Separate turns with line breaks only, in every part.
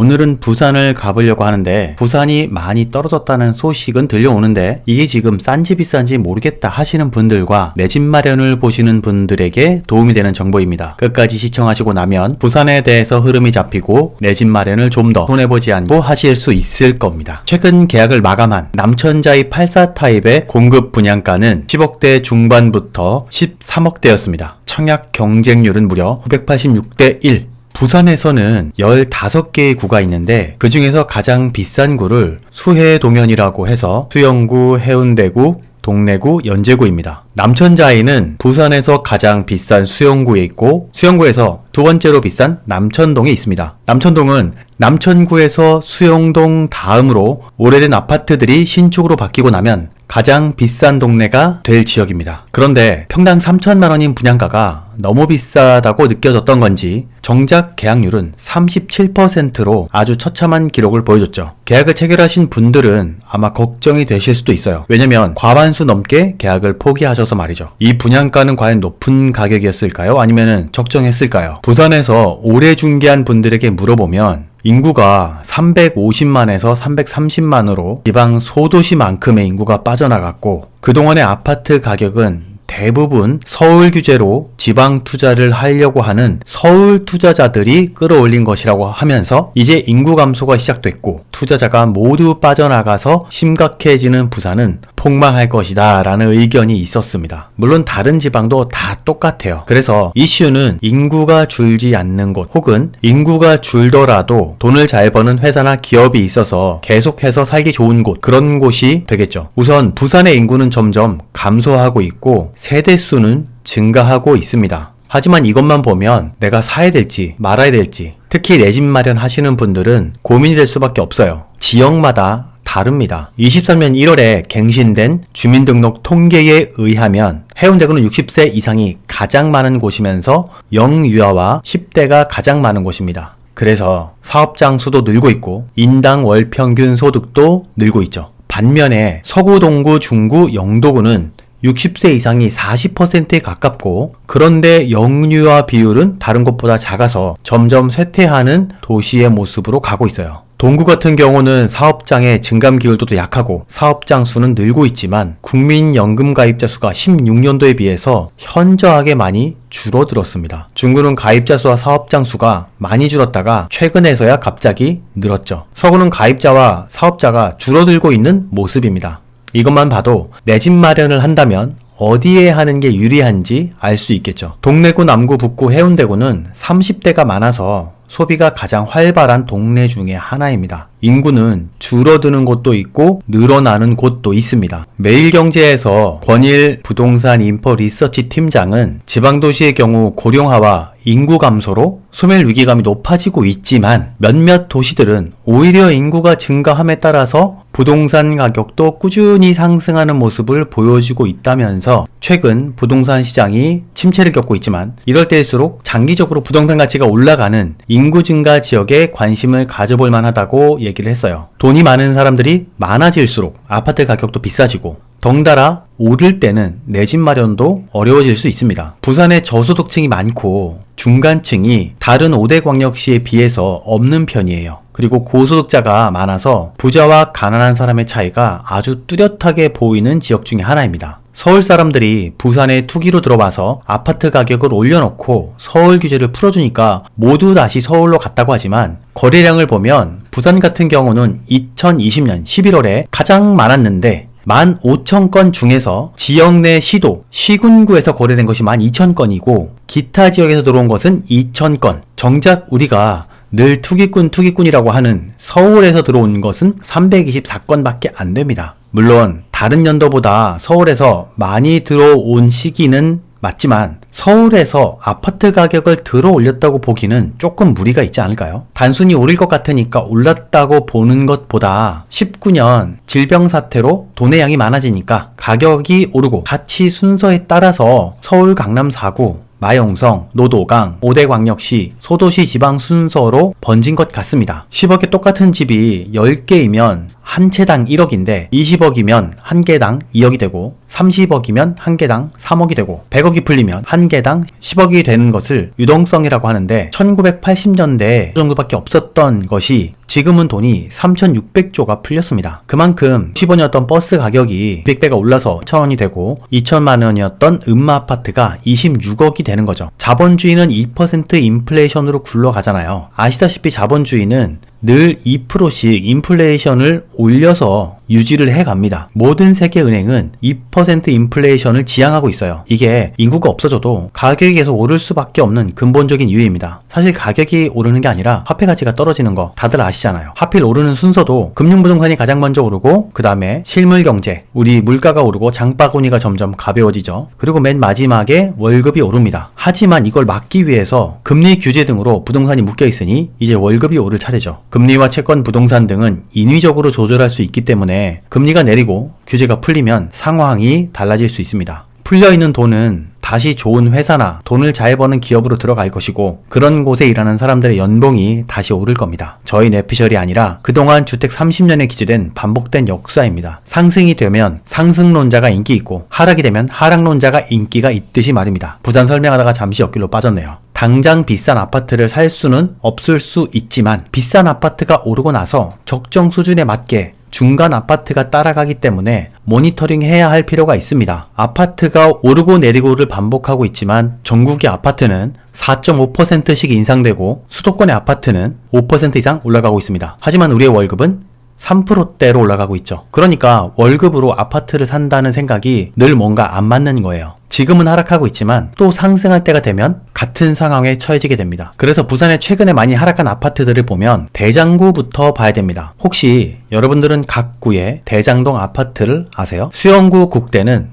오늘은 부산을 가보려고 하는데 부산이 많이 떨어졌다는 소식은 들려오는데 이게 지금 싼지 비싼지 모르겠다 하시는 분들과 내 집 마련을 보시는 분들에게 도움이 되는 정보입니다. 끝까지 시청하시고 나면 부산에 대해서 흐름이 잡히고 내 집 마련을 좀 더 손해보지 않고 하실 수 있을 겁니다. 최근 계약을 마감한 남천자이 84 타입의 공급 분양가는 10억대 중반부터 13억대였습니다. 청약 경쟁률은 무려 986대 1. 부산에서는 15개의 구가 있는데 그 중에서 가장 비싼 구를 수해동현이라고 해서 수영구, 해운대구, 동래구, 연제구입니다. 남천자이는 부산에서 가장 비싼 수영구에 있고 수영구에서 두 번째로 비싼 남천동에 있습니다. 남천동은 남천구에서 수영동 다음으로 오래된 아파트들이 신축으로 바뀌고 나면 가장 비싼 동네가 될 지역입니다. 그런데 평당 3천만 원인 분양가가 너무 비싸다고 느껴졌던 건지 정작 계약률은 37%로 아주 처참한 기록을 보여줬죠. 계약을 체결하신 분들은 아마 걱정이 되실 수도 있어요. 왜냐면 과반수 넘게 계약을 포기하셔서 말이죠. 이 분양가는 과연 높은 가격이었을까요? 아니면 적정했을까요? 부산에서 오래 중개한 분들에게 물어보면 인구가 350만에서 330만으로 지방 소도시만큼의 인구가 빠져나갔고 그동안의 아파트 가격은 대부분 서울 규제로 지방 투자를 하려고 하는 서울 투자자들이 끌어올린 것이라고 하면서 이제 인구 감소가 시작됐고 투자자가 모두 빠져나가서 심각해지는 부산은 폭망할 것이다 라는 의견이 있었습니다. 물론 다른 지방도 다 똑같아요. 그래서 이슈는 인구가 줄지 않는 곳 혹은 인구가 줄더라도 돈을 잘 버는 회사나 기업이 있어서 계속해서 살기 좋은 곳 그런 곳이 되겠죠. 우선 부산의 인구는 점점 감소하고 있고 세대수는 증가하고 있습니다. 하지만 이것만 보면 내가 사야 될지 말아야 될지 특히 내 집 마련 하시는 분들은 고민이 될 수밖에 없어요. 지역마다 다릅니다. 23년 1월에 갱신된 주민등록 통계에 의하면 해운대구는 60세 이상이 가장 많은 곳이면서 영유아와 10대가 가장 많은 곳입니다. 그래서 사업장 수도 늘고 있고 인당 월 평균 소득도 늘고 있죠. 반면에 서구, 동구, 중구, 영도구는 60세 이상이 40%에 가깝고 그런데 영유아 비율은 다른 곳보다 작아서 점점 쇠퇴하는 도시의 모습으로 가고 있어요. 동구 같은 경우는 사업장의 증감 기울도도 약하고 사업장 수는 늘고 있지만 국민연금 가입자 수가 16년도에 비해서 현저하게 많이 줄어들었습니다. 중구는 가입자 수와 사업장 수가 많이 줄었다가 최근에서야 갑자기 늘었죠. 서구는 가입자와 사업자가 줄어들고 있는 모습입니다. 이것만 봐도 내 집 마련을 한다면 어디에 하는 게 유리한지 알 수 있겠죠. 동래구, 남구, 북구, 해운대구는 30대가 많아서 소비가 가장 활발한 동네 중에 하나입니다. 인구는 줄어드는 곳도 있고 늘어나는 곳도 있습니다. 매일경제에서 권일 부동산 인포 리서치 팀장은 지방도시의 경우 고령화와 인구 감소로 소멸 위기감이 높아지고 있지만 몇몇 도시들은 오히려 인구가 증가함에 따라서 부동산 가격도 꾸준히 상승하는 모습을 보여주고 있다면서 최근 부동산 시장이 침체를 겪고 있지만 이럴 때일수록 장기적으로 부동산 가치가 올라가는 인구 증가 지역에 관심을 가져볼 만하다고 얘기를 했어요. 돈이 많은 사람들이 많아질수록 아파트 가격도 비싸지고 덩달아 오를 때는 내 집 마련도 어려워질 수 있습니다. 부산에 저소득층이 많고 중간층이 다른 5대 광역시에 비해서 없는 편이에요. 그리고 고소득자가 많아서 부자와 가난한 사람의 차이가 아주 뚜렷하게 보이는 지역 중에 하나입니다. 서울 사람들이 부산에 투기로 들어와서 아파트 가격을 올려놓고 서울 규제를 풀어주니까 모두 다시 서울로 갔다고 하지만 거래량을 보면 부산 같은 경우는 2020년 11월에 가장 많았는데 15,000건 중에서 지역 내 시도, 시군구에서 거래된 것이 12,000건이고 기타 지역에서 들어온 것은 2,000건. 정작 우리가 늘 투기꾼이라고 하는 서울에서 들어온 것은 324건밖에 안 됩니다. 물론 다른 연도보다 서울에서 많이 들어온 시기는 맞지만 서울에서 아파트 가격을 들어 올렸다고 보기는 조금 무리가 있지 않을까요? 단순히 오를 것 같으니까 올랐다고 보는 것보다 19년 질병 사태로 돈의 양이 많아지니까 가격이 오르고 가치 순서에 따라서 서울, 강남 4구, 마용성, 노도강, 5대 광역시, 소도시 지방 순서로 번진 것 같습니다. 10억에 똑같은 집이 10개이면 한 채당 1억인데 20억이면 한 개당 2억이 되고 30억이면 한 개당 3억이 되고 100억이 풀리면 한 한 개당 10억이 되는 것을 유동성이라고 하는데 1980년대 정도밖에 없었던 것이 지금은 돈이 3,600조가 풀렸습니다. 그만큼 15년이었던 버스 가격이 200배가 올라서 1,000원이 되고 2천만 원이었던 음마 아파트가 26억이 되는 거죠. 자본주의는 2% 인플레이션으로 굴러가잖아요. 아시다시피 자본주의는 늘 2%씩 인플레이션을 올려서 유지를 해갑니다. 모든 세계은행은 2% 인플레이션을 지향하고 있어요. 이게 인구가 없어져도 가격이 계속 오를 수밖에 없는 근본적인 이유입니다. 사실 가격이 오르는 게 아니라 화폐 가치가 떨어지는 거 다들 아시잖아요. 하필 오르는 순서도 금융부동산이 가장 먼저 오르고 그 다음에 실물경제, 우리 물가가 오르고 장바구니가 점점 가벼워지죠. 그리고 맨 마지막에 월급이 오릅니다. 하지만 이걸 막기 위해서 금리 규제 등으로 부동산이 묶여 있으니 이제 월급이 오를 차례죠. 금리와 채권, 부동산 등은 인위적으로 조절할 수 있기 때문에 금리가 내리고 규제가 풀리면 상황이 달라질 수 있습니다. 풀려있는 돈은 다시 좋은 회사나 돈을 잘 버는 기업으로 들어갈 것이고 그런 곳에 일하는 사람들의 연봉이 다시 오를 겁니다. 저희 뇌피셜이 아니라 그동안 주택 30년에 기재된 반복된 역사입니다. 상승이 되면 상승론자가 인기 있고 하락이 되면 하락론자가 인기가 있듯이 말입니다. 부산 설명하다가 잠시 옆길로 빠졌네요. 당장 비싼 아파트를 살 수는 없을 수 있지만 비싼 아파트가 오르고 나서 적정 수준에 맞게 중간 아파트가 따라가기 때문에 모니터링 해야 할 필요가 있습니다. 아파트가 오르고 내리고를 반복하고 있지만 전국의 아파트는 4.5%씩 인상되고 수도권의 아파트는 5% 이상 올라가고 있습니다. 하지만 우리의 월급은 3%대로 올라가고 있죠. 그러니까 월급으로 아파트를 산다는 생각이 늘 뭔가 안 맞는 거예요. 지금은 하락하고 있지만 또 상승할 때가 되면 같은 상황에 처해지게 됩니다. 그래서 부산에 최근에 많이 하락한 아파트들을 보면 대장구부터 봐야 됩니다. 혹시 여러분들은 각 구의 대장동 아파트를 아세요? 수영구 국대는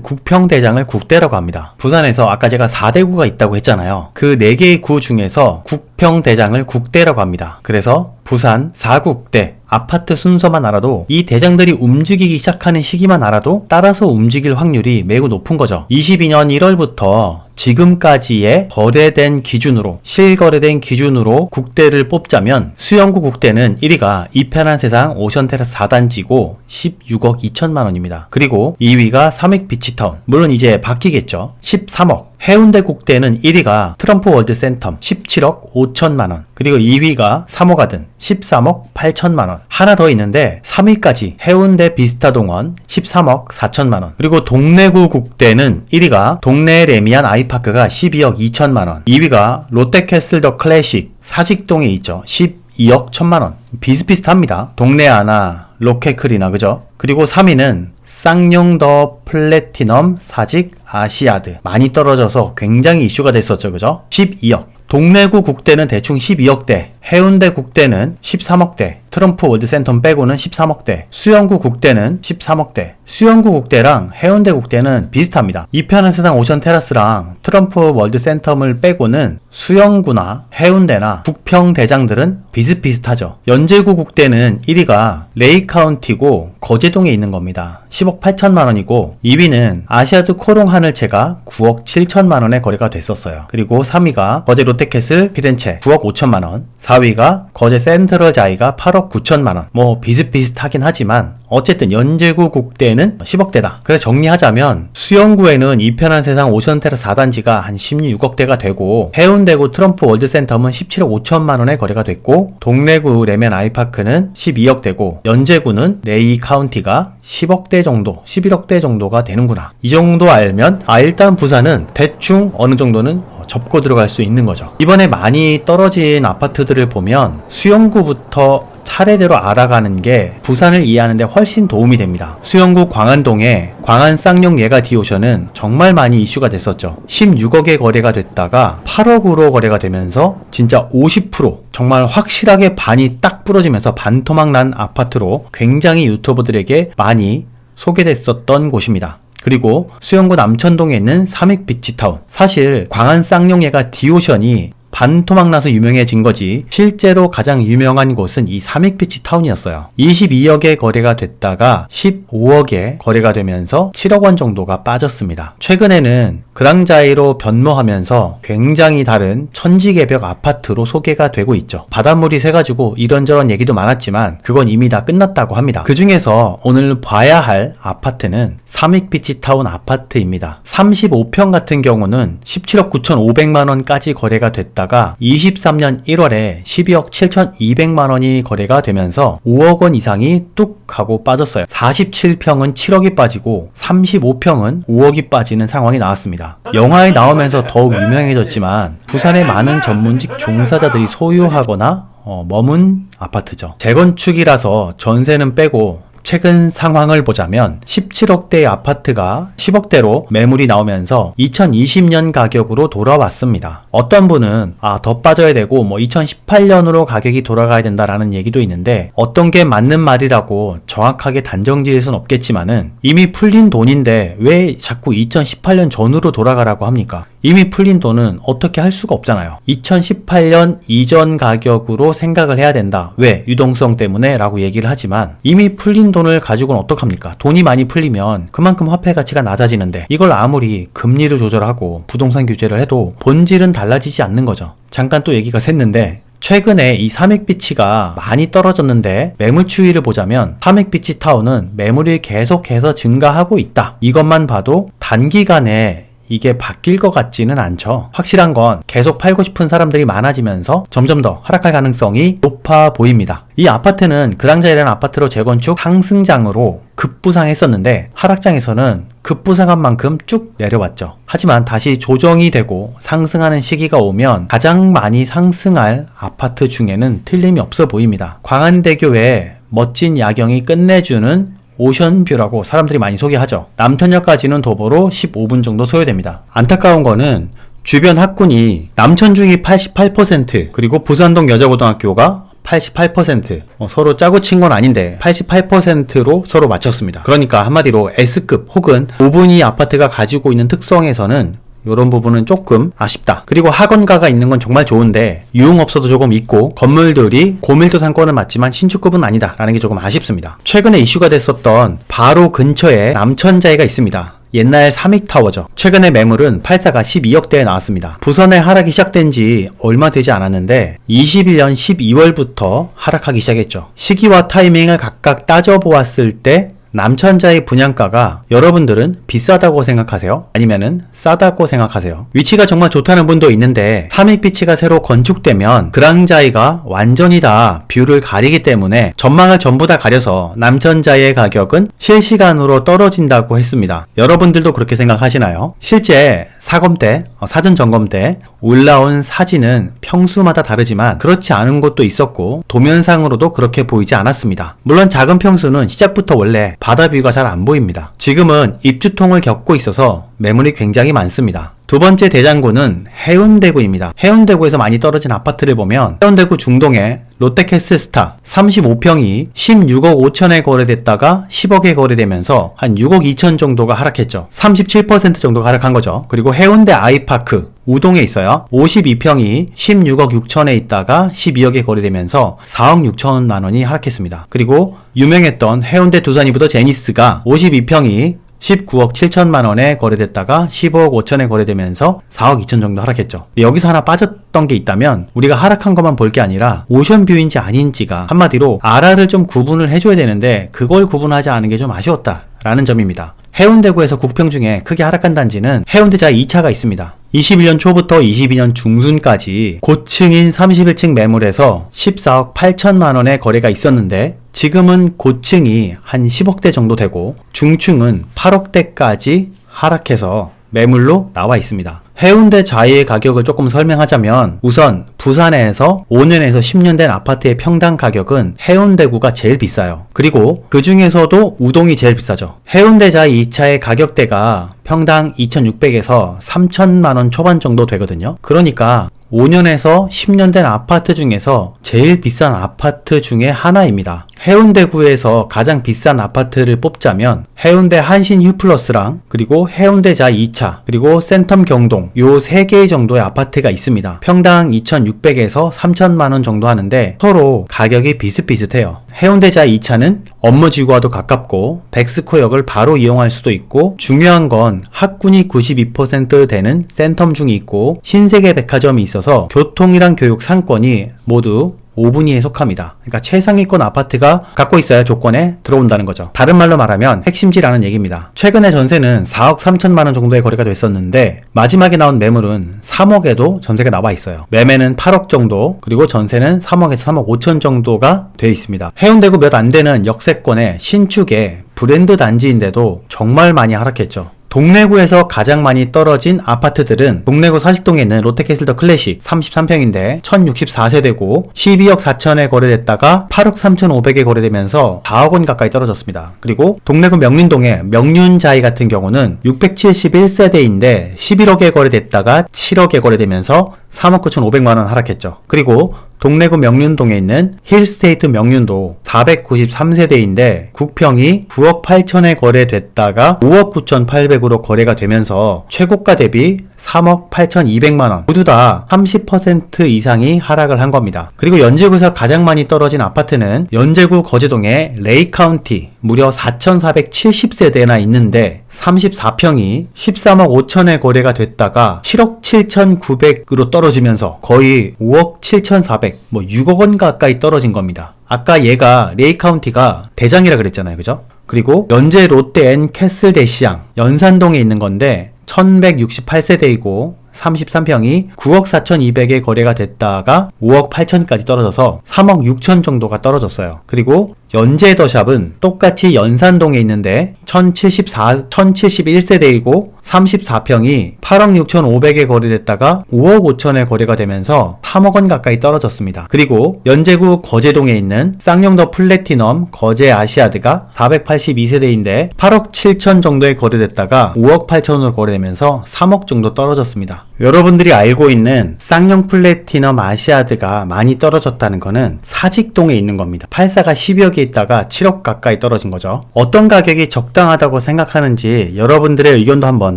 국평대장을 국대라고 합니다. 부산에서 아까 제가 4대구가 있다고 했잖아요. 그 4개의 구 중에서 국평대장을 국대라고 합니다. 그래서 부산 4국대 아파트 순서만 알아도 이 대장들이 움직이기 시작하는 시기만 알아도 따라서 움직일 확률이 매우 높은 거죠. 22년 1월부터 지금까지의 거래된 기준으로 실거래된 기준으로 국대를 뽑자면 수영구 국대는 1위가 이편한 세상 오션테라스 4단지고 16억 2천만 원입니다. 그리고 2위가 삼익 비치타운, 물론 이제 바뀌겠죠. 13억. 해운대 국대는 1위가 트럼프 월드센텀 17억 5천만 원, 그리고 2위가 3호가든 13억 8천만 원. 하나 더 있는데 3위까지 해운대 비스타동원 13억 4천만 원. 그리고 동래구 국대는 1위가 동래 레미안 아이파크가 12억 2천만 원, 2위가 롯데캐슬 더 클래식 사직동에 있죠. 12억 1천만 원. 비슷비슷합니다. 동래 아나, 로케클이나 그죠? 그리고 3위는 쌍용 더 플래티넘 사직 아시아드, 많이 떨어져서 굉장히 이슈가 됐었죠. 그죠? 12억. 동래구 국대는 대충 12억대, 해운대 국대는 13억대, 트럼프 월드센텀 빼고는 13억대, 수영구 국대는 13억대. 수영구 국대랑 해운대 국대는 비슷합니다. 이편한 세상 오션 테라스랑 트럼프 월드센텀을 빼고는 수영구나 해운대나 북평 대장들은 비슷비슷하죠. 연제구 국대는 1위가 레이카운티고 거제동에 있는 겁니다. 10억 8천만 원이고 2위는 아시아드 코롱 하늘채가 9억 7천만 원에 거래가 됐었어요. 그리고 3위가 거제 롯데캐슬 피렌체 9억 5천만 원, 4위가 거제 센트럴 자이가 8억 9천만 원. 뭐 비슷비슷하긴 하지만 어쨌든 연제구 국대는 10억대다. 그래서 정리하자면 수영구에는 이편한 세상 오션테라스 4단지가 한 16억대가 되고 해운대구 트럼프 월드센텀은 17억 5천만 원에 거래가 됐고 동래구 레면 아이파크는 12억대고 연제구는 레이 카운티가 10억대 정도, 11억대 정도가 되는구나. 이 정도 알면 일단 부산은 대충 어느 정도는 접고 들어갈 수 있는 거죠. 이번에 많이 떨어진 아파트들을 보면 수영구부터 차례대로 알아가는 게 부산을 이해하는데 훨씬 도움이 됩니다. 수영구 광안동에 광안 쌍용 예가 디오션은 정말 많이 이슈가 됐었죠. 16억에 거래가 됐다가 8억으로 거래가 되면서 진짜 50% 정말 확실하게 반이 딱 부러지면서 반토막 난 아파트로 굉장히 유튜버들에게 많이 소개됐었던 곳입니다. 그리고 수영구 남천동에 있는 삼익 비치타운, 사실 광안 쌍용예가 디오션이 반토막 나서 유명해진 거지 실제로 가장 유명한 곳은 이 삼익비치 타운이었어요. 22억에 거래가 됐다가 15억에 거래가 되면서 7억 원 정도가 빠졌습니다. 최근에는 그랑자이로 변모하면서 굉장히 다른 천지개벽 아파트로 소개가 되고 있죠. 바닷물이 새가지고 이런저런 얘기도 많았지만 그건 이미 다 끝났다고 합니다. 그 중에서 오늘 봐야 할 아파트는 삼익비치 타운 아파트입니다. 35평 같은 경우는 17억 9,500만원까지 거래가 됐다가 23년 1월에 12억 7,200만원이 거래가 되면서 5억 원 이상이 뚝 하고 빠졌어요. 47평은 7억이 빠지고 35평은 5억이 빠지는 상황이 나왔습니다. 영화에 나오면서 더욱 유명해졌지만 부산의 많은 전문직 종사자들이 소유하거나 머문 아파트죠. 재건축이라서 전세는 빼고 최근 상황을 보자면 17억대의 아파트가 10억대로 매물이 나오면서 2020년 가격으로 돌아왔습니다. 어떤 분은 더 빠져야 되고 2018년으로 가격이 돌아가야 된다라는 얘기도 있는데 어떤 게 맞는 말이라고 정확하게 단정 지을 순 없겠지만은 이미 풀린 돈인데 왜 자꾸 2018년 전으로 돌아가라고 합니까? 이미 풀린 돈은 어떻게 할 수가 없잖아요. 2018년 이전 가격으로 생각을 해야 된다. 왜? 유동성 때문에 라고 얘기를 하지만 이미 풀린 돈을 가지고는 어떡합니까? 돈이 많이 풀리면 그만큼 화폐 가치가 낮아지는데 이걸 아무리 금리를 조절하고 부동산 규제를 해도 본질은 달라지지 않는 거죠. 잠깐 또 얘기가 샜는데 최근에 이 삼익비치가 많이 떨어졌는데 매물 추이를 보자면 삼익비치 타운은 매물이 계속해서 증가하고 있다. 이것만 봐도 단기간에 이게 바뀔 것 같지는 않죠. 확실한 건 계속 팔고 싶은 사람들이 많아지면서 점점 더 하락할 가능성이 높아 보입니다. 이 아파트는 그랑자이라는 아파트로 재건축 상승장으로 급부상했었는데 하락장에서는 급부상한 만큼 쭉 내려왔죠. 하지만 다시 조정이 되고 상승하는 시기가 오면 가장 많이 상승할 아파트 중에는 틀림이 없어 보입니다. 광안대교에 멋진 야경이 끝내주는 오션뷰라고 사람들이 많이 소개하죠. 남천역까지는 도보로 15분 정도 소요됩니다. 안타까운 거는 주변 학군이 남천중이 88% 그리고 부산동 여자고등학교가 88% 서로 짜고 친 건 아닌데 88%로 서로 맞췄습니다. 그러니까 한마디로 S급 혹은 5분위 아파트가 가지고 있는 특성에서는 이런 부분은 조금 아쉽다. 그리고 학원가가 있는 건 정말 좋은데 유흥업소도 조금 있고 건물들이 고밀도 상권은 맞지만 신축급은 아니다 라는 게 조금 아쉽습니다. 최근에 이슈가 됐었던 바로 근처에 남천자이가 있습니다. 옛날 삼익타워죠. 최근에 매물은 8사가 12억대에 나왔습니다. 부산에 하락이 시작된 지 얼마 되지 않았는데 21년 12월부터 하락하기 시작했죠. 시기와 타이밍을 각각 따져보았을 때 남천자의 분양가가 여러분들은 비싸다고 생각하세요? 아니면은 싸다고 생각하세요? 위치가 정말 좋다는 분도 있는데 삼익비치가 새로 건축되면 그랑자이가 완전히 다 뷰를 가리기 때문에 전망을 전부 다 가려서 남천자의 가격은 실시간으로 떨어진다고 했습니다. 여러분들도 그렇게 생각하시나요? 실제 사검 때, 사전 점검 때 올라온 사진은 평수마다 다르지만 그렇지 않은 곳도 있었고 도면상으로도 그렇게 보이지 않았습니다. 물론 작은 평수는 시작부터 원래 바다 뷰가 잘 안 보입니다. 지금은 입주통을 겪고 있어서 매물이 굉장히 많습니다. 두 번째 대장구는 해운대구입니다. 해운대구에서 많이 떨어진 아파트를 보면 해운대구 중동에 롯데캐슬스타 35평이 16억 5천에 거래됐다가 10억에 거래되면서 한 6억 2천 정도가 하락했죠. 37% 정도가 하락한 거죠. 그리고 해운대 아이파크 우동에 있어요. 52평이 16억 6천에 있다가 12억에 거래되면서 4억 6천만 원이 하락했습니다. 그리고 유명했던 해운대 두산이부터 제니스가 52평이 19억 7천만 원에 거래됐다가 15억 5천에 거래되면서 4억 2천 정도 하락했죠. 여기서 하나 빠졌던 게 있다면 우리가 하락한 것만 볼 게 아니라 오션뷰인지 아닌지가 한마디로 RR을 좀 구분을 해줘야 되는데 그걸 구분하지 않은 게 좀 아쉬웠다라는 점입니다. 해운대구에서 국평 중에 크게 하락한 단지는 해운대자 2차가 있습니다. 21년 초부터 22년 중순까지 고층인 31층 매물에서 14억 8천만 원의 거래가 있었는데 지금은 고층이 한 10억대 정도 되고 중층은 8억대까지 하락해서 매물로 나와 있습니다. 해운대 자이의 가격을 조금 설명하자면 우선 부산에서 5년에서 10년 된 아파트의 평당 가격은 해운대구가 제일 비싸요. 그리고 그 중에서도 우동이 제일 비싸죠. 해운대 자이 2차의 가격대가 평당 2,600에서 3천만 원 초반 정도 되거든요. 그러니까 5년에서 10년 된 아파트 중에서 제일 비싼 아파트 중에 하나입니다. 해운대구에서 가장 비싼 아파트를 뽑자면 해운대 한신 휴플러스랑 그리고 해운대자 2차 그리고 센텀 경동 요 3개 정도의 아파트가 있습니다. 평당 2,600에서 3,000만원 정도 하는데 서로 가격이 비슷비슷해요. 해운대자 2차는 업무지구와도 가깝고 백스코역을 바로 이용할 수도 있고 중요한 건 학군이 92% 되는 센텀중이 있고 신세계 백화점이 있어서 교통이랑 교육 상권이 모두 5분위에 속합니다. 그러니까 최상위권 아파트가 갖고 있어야 조건에 들어온다는 거죠. 다른 말로 말하면 핵심지라는 얘기입니다. 최근에 전세는 4억 3천만 원 정도의 거래가 됐었는데 마지막에 나온 매물은 3억에도 전세가 나와 있어요. 매매는 8억 정도 그리고 전세는 3억에서 3억 5천 정도가 돼 있습니다. 해운대구 몇 안 되는 역세권의 신축의 브랜드 단지인데도 정말 많이 하락했죠. 동래구에서 가장 많이 떨어진 아파트들은 동래구 사직동에 있는 롯데캐슬 더 클래식 33평인데 1064세대고 12억 4천에 거래됐다가 8억 3,500에 거래되면서 4억 원 가까이 떨어졌습니다. 그리고 동래구 명륜동의 명륜자이 같은 경우는 671세대인데 11억에 거래됐다가 7억에 거래되면서 3억 9,500만 원 하락했죠. 그리고 동래구 명륜동에 있는 힐스테이트 명륜도 493세대인데 9평이 9억 8천에 거래됐다가 5억 9,800으로 거래가 되면서 최고가 대비 3억 8,200만원 모두 다 30% 이상이 하락을 한 겁니다. 그리고 연제구에서 가장 많이 떨어진 아파트는 연제구 거제동의 레이카운티 무려 4,470세대나 있는데 34평이 13억 5천에 거래가 됐다가 7억 7,900으로 떨어지면서 거의 5억 7,400 6억 원 가까이 떨어진 겁니다. 아까 얘가 레이카운티가 대장이라 그랬잖아요. 그죠? 그리고 연제 롯데 앤 캐슬 대시양 연산동에 있는 건데 1168세대이고 33평이 9억 4,200에 거래가 됐다가 5억 8천까지 떨어져서 3억 6천 정도가 떨어졌어요. 그리고 연제더샵은 똑같이 연산동에 있는데 1071세대이고 34평이 8억 6,500에 거래됐다가 5억 5천에 거래가 되면서 3억 원 가까이 떨어졌습니다. 그리고 연제구 거제동에 있는 쌍용더 플래티넘 거제 아시아드가 482세대인데 8억 7천 정도에 거래됐다가 5억 8천으로 거래되면서 3억 정도 떨어졌습니다. 여러분들이 알고 있는 쌍용 플래티넘 아시아드가 많이 떨어졌다는 거는 사직동에 있는 겁니다. 84가 10여 개 있다가 7억 가까이 떨어진 거죠. 어떤 가격이 적당하다고 생각하는지 여러분들의 의견도 한번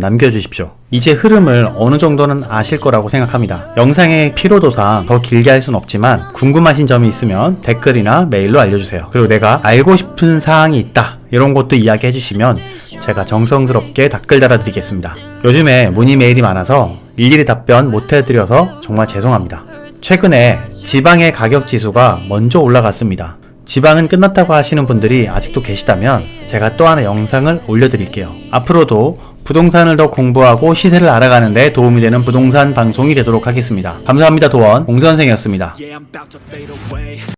남겨주십시오. 이제 흐름을 어느 정도는 아실 거라고 생각합니다. 영상의 피로도상 더 길게 할 순 없지만 궁금하신 점이 있으면 댓글이나 메일로 알려주세요. 그리고 내가 알고 싶은 사항이 있다 이런 것도 이야기해 주시면 제가 정성스럽게 댓글 달아드리겠습니다. 요즘에 문의 메일이 많아서 일일이 답변 못해드려서 정말 죄송합니다. 최근에 지방의 가격 지수가 먼저 올라갔습니다. 지방은 끝났다고 하시는 분들이 아직도 계시다면 제가 또 하나 영상을 올려드릴게요. 앞으로도 부동산을 더 공부하고 시세를 알아가는 데 도움이 되는 부동산 방송이 되도록 하겠습니다. 감사합니다. 도원 공선생이었습니다.